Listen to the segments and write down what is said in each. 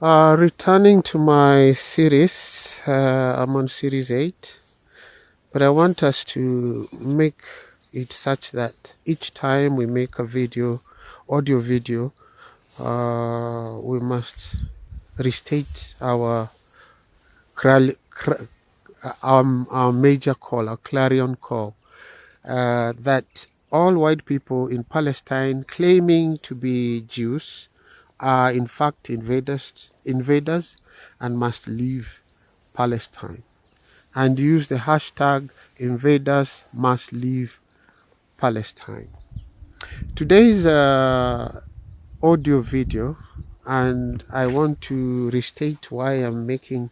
Returning to my series, I'm on series 8, but I want us to make it such that each time we make a video, audio video, we must restate cral- cra- our major call, our clarion call, that all white people in Palestine claiming to be Jews are in fact invaders and must leave Palestine, and use the hashtag invaders must leave Palestine. Today's audio video, and I want to restate why I'm making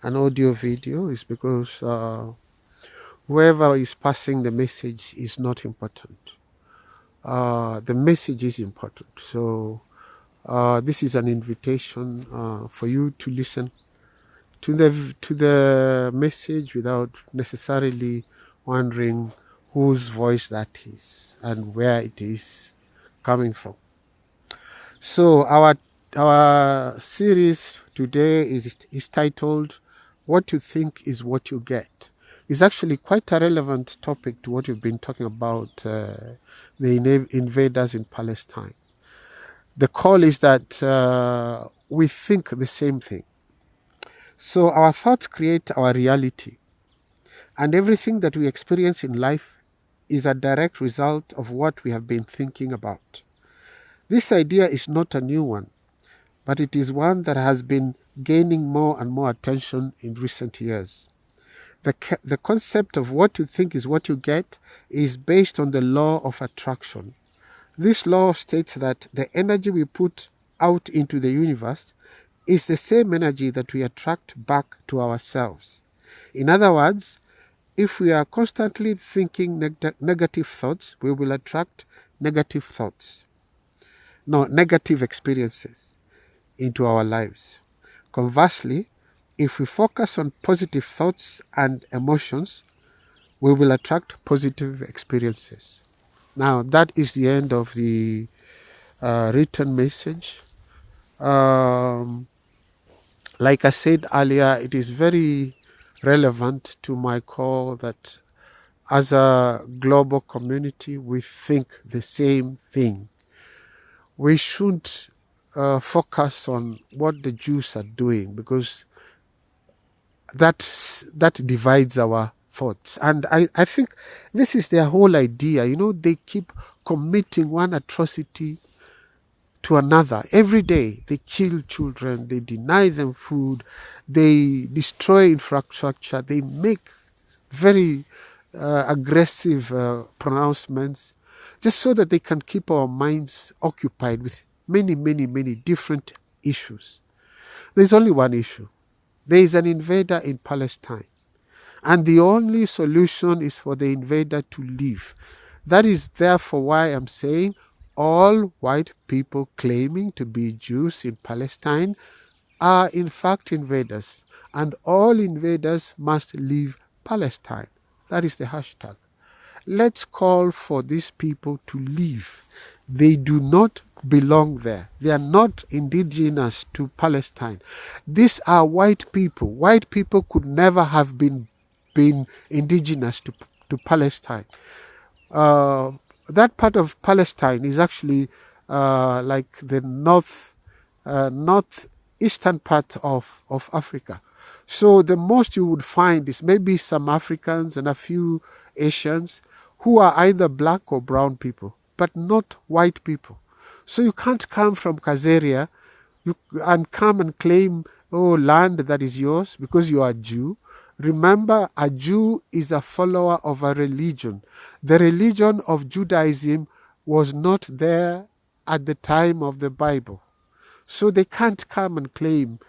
an audio video, is because whoever is passing the message is not important. The message is important. So this is an invitation for you to listen to the message without necessarily wondering whose voice that is and where it is coming from. So our series today is titled "What You Think Is What You Get." It's actually quite a relevant topic to what we've been talking about, the invaders in Palestine. The call is that we think the same thing. So our thoughts create our reality, and everything that we experience in life is a direct result of what we have been thinking about. This idea is not a new one, but it is one that has been gaining more and more attention in recent years. The concept of what you think is what you get is based on the law of attraction. This law states that the energy we put out into the universe is the same energy that we attract back to ourselves. In other words, if we are constantly thinking negative thoughts, we will attract negative thoughts, no, negative experiences into our lives. Conversely, if we focus on positive thoughts and emotions, we will attract positive experiences. Now, that is the end of the written message. Um, like I said earlier, it is very relevant to my call that as a global community, we think the same thing. We should focus on what the Jews are doing, because that divides our thoughts. And I think this is their whole idea. They keep committing one atrocity to another. Every day they kill children, they deny them food, they destroy infrastructure, they make very aggressive pronouncements, just so that they can keep our minds occupied with many, many, many different issues. There's only one issue. There is an invader in Palestine, and the only solution is for the invader to leave. That is therefore why I'm saying all white people claiming to be Jews in Palestine are in fact invaders, and all invaders must leave Palestine. That is the hashtag. Let's call for these people to leave. They do not belong there. They are not indigenous to Palestine. These are white people. White people could never have been indigenous to Palestine. Uh, that part of Palestine is actually like the northeastern part of Africa. So the most you would find is maybe some Africans and a few Asians who are either black or brown people, but not white people. So you can't come from Kazeria and come and claim, land that is yours because you are a Jew. Remember, a Jew is a follower of a religion. The religion of Judaism was not there at the time of the Bible. So they can't come and claim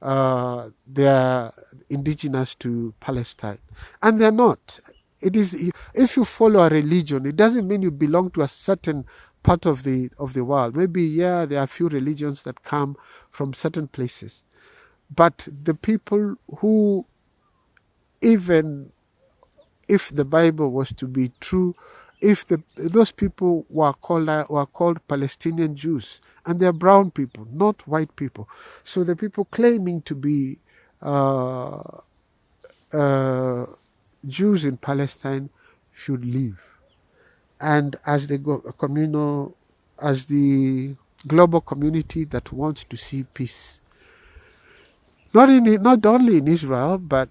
they are indigenous to Palestine. And they're not. It is, if you follow a religion, it doesn't mean you belong to a certain part of the world. Maybe, there are a few religions that come from certain places. But the people who, even if the Bible was to be true, if those people were called Palestinian Jews, and they're brown people, not white people. So the people claiming to be uh, uh, Jews in Palestine should leave, and as the communal, as the global community that wants to see peace, not only in Israel, but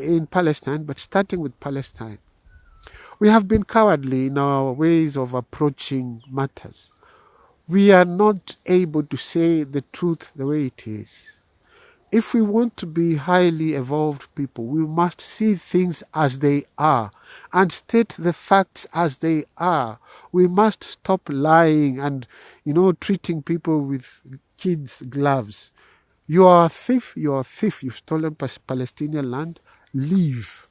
in Palestine, but starting with Palestine. We have been cowardly in our ways of approaching matters. We are not able to say the truth the way it is. If we want to be highly evolved people, we must see things as they are and state the facts as they are. We must stop lying and, treating people with kids' gloves. You are a thief, you are a thief, you've stolen Palestinian land, leave.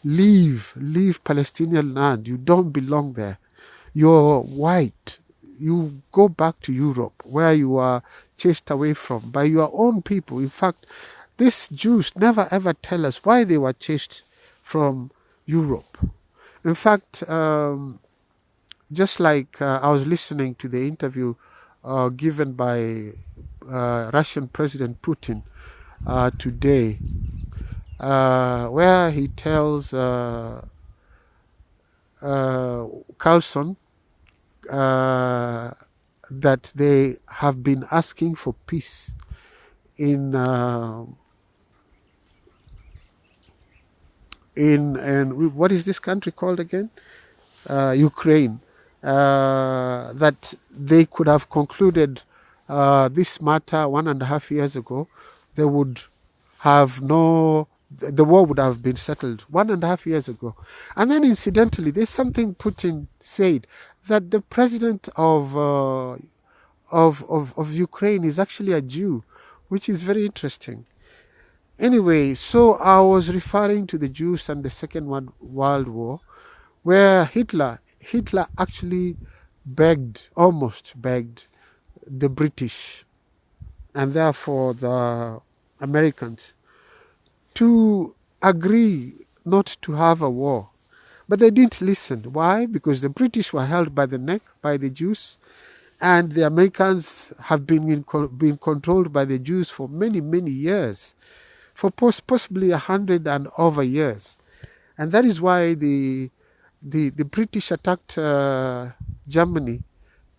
Leave Palestinian land. You don't belong there. You're white. You go back to Europe where you are chased away from by your own people. In fact, these Jews never ever tell us why they were chased from Europe. In fact, just like I was listening to the interview given by Russian President Putin today, where he tells Carlson uh, that they have been asking for peace in what is this country called again? Ukraine. That they could have concluded this matter 1.5 years ago. They would have the war would have been settled 1.5 years ago. And then incidentally, there's something Putin said, that the president of Ukraine is actually a Jew, which is very interesting. Anyway, so I was referring to the Jews and the Second World War, where Hitler actually almost begged the British and therefore the Americans to agree not to have a war. But they didn't listen. Why? Because the British were held by the neck by the Jews, and the Americans have been controlled by the Jews for many, many years, for possibly 100 and over years. And that is why the British attacked Germany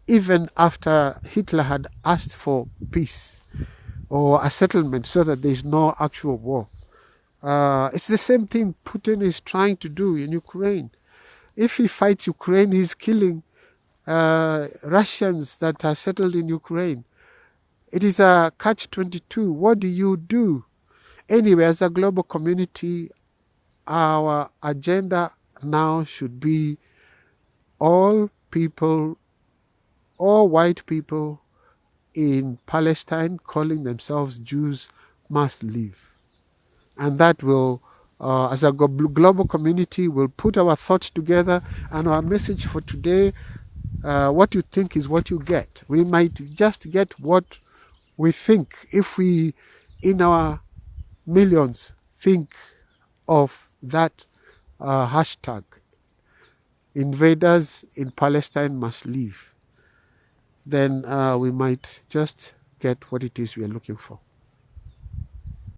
even after Hitler had asked for peace or a settlement so that there is no actual war. It's the same thing Putin is trying to do in Ukraine. If he fights Ukraine, he's killing Russians that are settled in Ukraine. It is a catch-22. What do you do? Anyway, as a global community, our agenda now should be all white people in Palestine calling themselves Jews must leave. And that will, as a global community, will put our thoughts together, and our message for today, what you think is what you get. We might just get what we think if we, in our millions, think of that hashtag, invaders in Palestine must leave. Then we might just get what it is we are looking for.